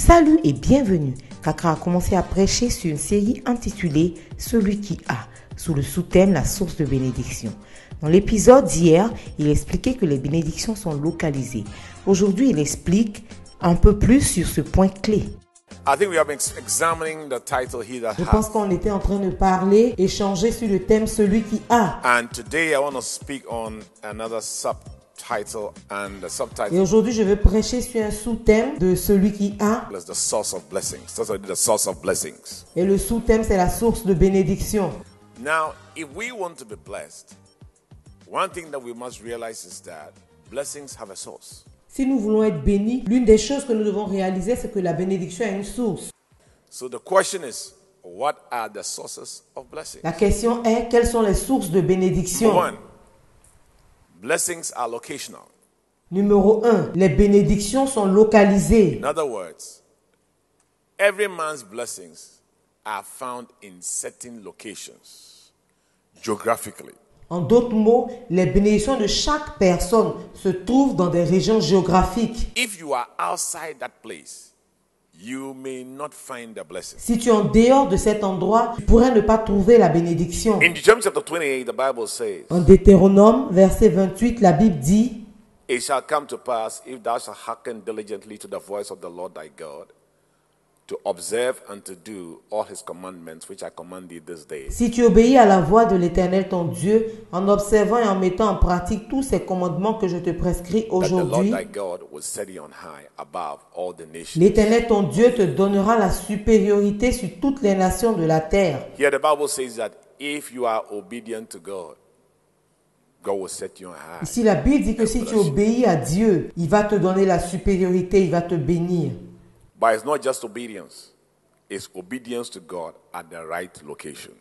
Salut et bienvenue. Kakra a commencé à prêcher sur une série intitulée « Celui qui a », sous le sous-thème « La source de bénédiction ». Dans l'épisode d'hier, il expliquait que les bénédictions sont localisées. Aujourd'hui, il explique un peu plus sur ce point clé. Je pense qu'on était en train de parler, échanger sur le thème « Celui qui a ». Et aujourd'hui, je veux prêcher sur un sous-thème de celui qui a. Et le sous-thème, c'est la source de bénédiction. Now, if we want to be blessed, one thing that we must realize is that blessings have a source. Si nous voulons être bénis, l'une des choses que nous devons réaliser, c'est que la bénédiction a une source. So the question is, what are the sources of blessings? La question est, quelles sont les sources de bénédiction? Number one, blessings are locational. Numéro 1, les bénédictions sont localisées. In other words, every man's blessings are found in certain locations, geographically. En d'autres mots, les bénédictions de chaque personne se trouvent dans des régions géographiques. If you are outside that place, you may not find the blessing. Si tu es en dehors de cet endroit, tu pourrais ne pas trouver la bénédiction. In Deuteronomy chapter 28, the Bible says, En Deutéronome, verset 28, la Bible dit, it shall come to pass, if thou shalt hearken diligently to the voice of the Lord thy God, to observe and to do all his commandments which I command thee this day. si tu obéis à la voix de l'Éternel ton Dieu, en observant et en mettant en pratique tous ces commandements que je te prescris aujourd'hui, l'Éternel ton Dieu te donnera la supériorité sur toutes les nations de la terre. Here the Bible says that if you are obedient to God, God will set you on high. Ici, la Bible dit que si tu obéis à Dieu, il va te donner la supériorité, il va te bénir. But it's not just obedience, it's obedience to God at the right location.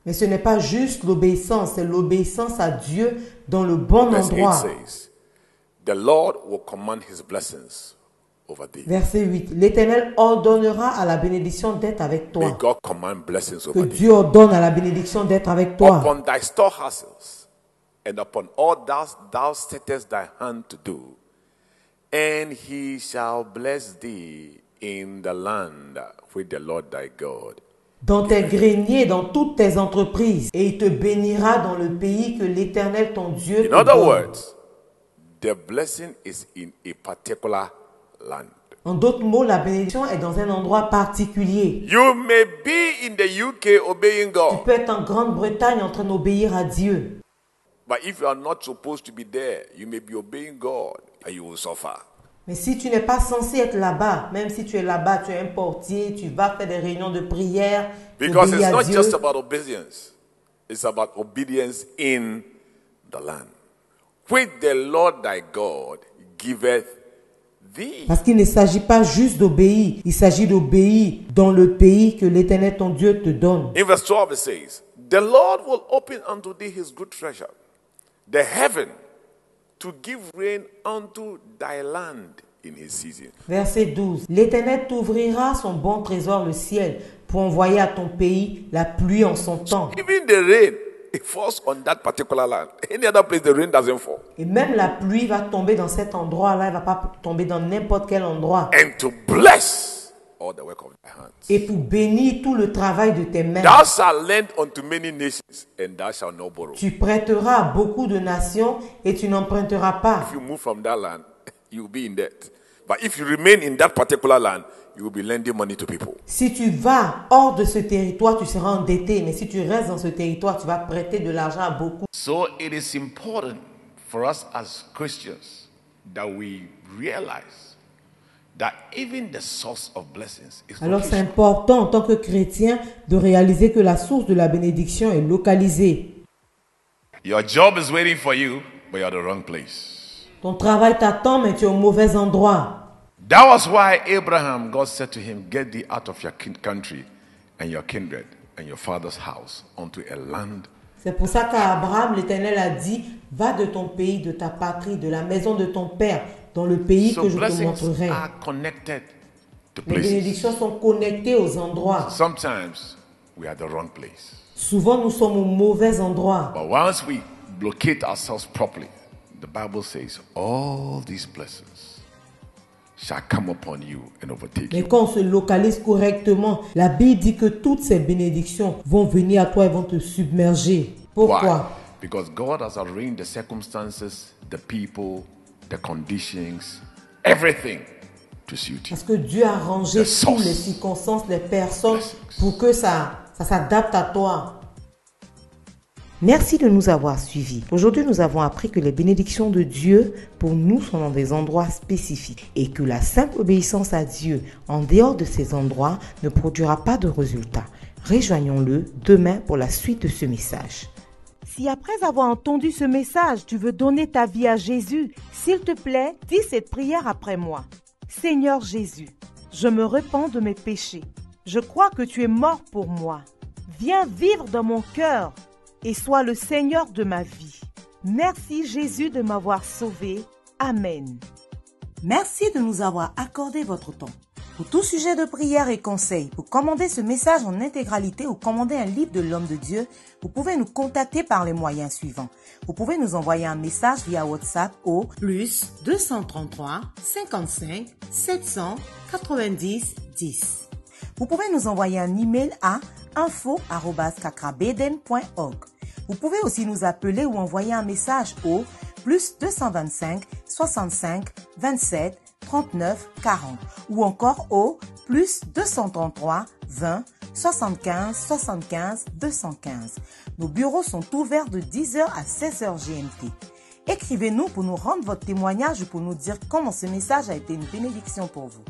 Mais ce n'est pas juste l'obéissance, c'est l'obéissance à Dieu dans le bon Verse 8 endroit. says, the Lord will command his blessings over thee. Verset 8. L'Éternel ordonnera à la bénédiction d'être avec May toi. God command blessings Que over thee. Dieu ordonne à la bénédiction d'être avec toi. Upon thy storehouses and upon all thou settest thy hand to do, and he shall bless thee in the land with the Lord thy God. Dans tes greniers, dans toutes tes entreprises. Et il te bénira dans le pays que l'Éternel ton Dieu te In other donne. words, the blessing is in a particular land. En d'autres mots, la bénédiction est dans un endroit particulier. You may be in the UK obeying Tu God, peux être en Grande-Bretagne en train d'obéir à Dieu. but if you are not supposed to be there, you may be obeying God and you will suffer. Mais si tu n'es pas censé être là-bas, même si tu es là-bas, tu es un portier, tu vas faire des réunions de prière, tu Because obéis it's à not Dieu. just about obedience, it's about obedience in the land, which the Lord thy God giveth thee. Parce qu'il ne s'agit pas juste d'obéir, il s'agit d'obéir dans le pays que l'Éternel ton Dieu te donne. In verse 12 it says, the Lord will open unto thee his good treasure, the heaven, to give rain unto thy land in his season. Verset 12. L'Éternel t'ouvrira son bon trésor, le ciel, pour envoyer à ton pays la pluie en son temps. Even the rain, it falls on that particular land. Any other place, the rain doesn't fall. Et même la pluie va tomber dans cet endroit-là, elle ne va pas tomber dans n'importe quel endroit. And to bless all the work of thy hands. Et pour bénir tout le travail de tes mains. Thou shalt lend unto many nations, and thou shalt not borrow. Tu prêteras à beaucoup de nations et tu n'emprunteras pas. If you move from that land, you will be in debt. But if you remain in that particular land, you will be lending money to people. Si tu vas hors de ce territoire, tu seras endetté. Mais si tu restes dans ce territoire, tu vas prêter de l'argent à beaucoup. So it is important for us as Christians that we realize that even the source of blessings is Alors c'est locational. important en tant que chrétien de réaliser que la source de la bénédiction est localisée. Your job is waiting for you, but you're at the wrong place. Ton travail t'attend, mais tu es au mauvais endroit. That was why Abraham, God said to him, get thee out of your country and your kindred and your father's house unto a land. C'est pour ça qu'à Abraham, l'Éternel a dit, va de ton pays, de ta patrie, de la maison de ton père, dans le pays So que je te blessings montrerai. are connected to Les places. bénédictions sont connectées aux endroits. Sometimes we are at the wrong place. Souvent, nous sommes au mauvais endroit. But once we locate ourselves properly, the Bible says all these blessings shall come upon you and overtake Mais you. quand on se localise correctement, la Bible dit que toutes ces bénédictions vont venir à toi et vont te submerger. Pourquoi? Why? Because God has arranged the circumstances, the people, the conditions, everything to suit you. Parce que Dieu a rangé The source. toutes les circonstances, les personnes Blessings. pour que ça s'adapte à toi. Merci de nous avoir suivis. Aujourd'hui, nous avons appris que les bénédictions de Dieu pour nous sont dans des endroits spécifiques et que la simple obéissance à Dieu en dehors de ces endroits ne produira pas de résultats. Rejoignons-le demain pour la suite de ce message. Si après avoir entendu ce message, tu veux donner ta vie à Jésus, s'il te plaît, dis cette prière après moi. Seigneur Jésus, je me repens de mes péchés. Je crois que tu es mort pour moi. Viens vivre dans mon cœur et sois le Seigneur de ma vie. Merci Jésus de m'avoir sauvé. Amen. Merci de nous avoir accordé votre temps. Pour tout sujet de prière et conseils, pour commander ce message en intégralité ou commander un livre de l'homme de Dieu, vous pouvez nous contacter par les moyens suivants. Vous pouvez nous envoyer un message via WhatsApp au +233 55 700 90 10. Vous pouvez nous envoyer un email à info@kakrabeden.org. Vous pouvez aussi nous appeler ou envoyer un message au +225 65 27 39 40 ou encore au +233 20 75 75 215. Nos bureaux sont ouverts de 10h à 16h GMT. Écrivez-nous pour nous rendre votre témoignage ou pour nous dire comment ce message a été une bénédiction pour vous.